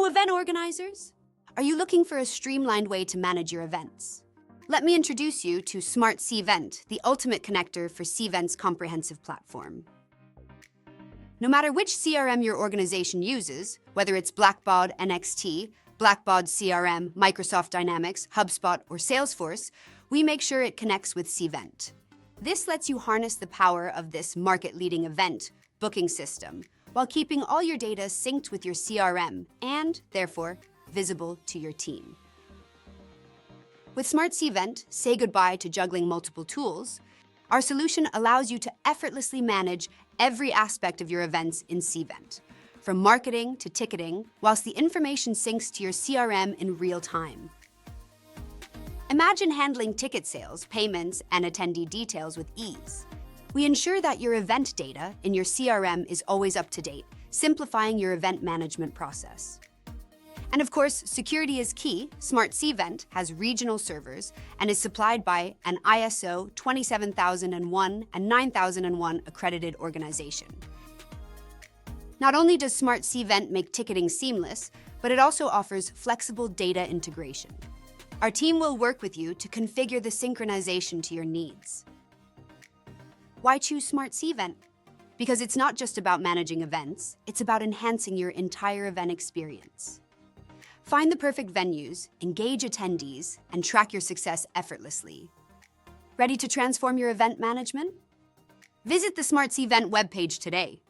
event organizers! Are you looking for a streamlined way to manage your events? Let me introduce you to SmartCVENT, the ultimate connector for CVENT's comprehensive platform. No matter which CRM your organization uses, whether it's Blackbaud NXT, Blackbaud CRM, Microsoft Dynamics, HubSpot, or Salesforce, we make sure it connects with CVENT. This lets you harness the power of this market-leading event booking system while keeping all your data synced with your CRM and, therefore, visible to your team. With SmartCVENT, say goodbye to juggling multiple tools. Our solution allows you to effortlessly manage every aspect of your events in CVENT, from marketing to ticketing, whilst the information syncs to your CRM in real time. Imagine handling ticket sales, payments, and attendee details with ease. We ensure that your event data in your CRM is always up to date, simplifying your event management process. And of course, security is key. SmartCVENT has regional servers and is supplied by an ISO 27001 and 9001 accredited organization. Not only does SmartCVENT make ticketing seamless, but it also offers flexible data integration. Our team will work with you to configure the synchronization to your needs. Why choose SmartCVENT? Because it's not just about managing events, it's about enhancing your entire event experience. Find the perfect venues, engage attendees, and track your success effortlessly. Ready to transform your event management? Visit the SmartCVENT webpage today.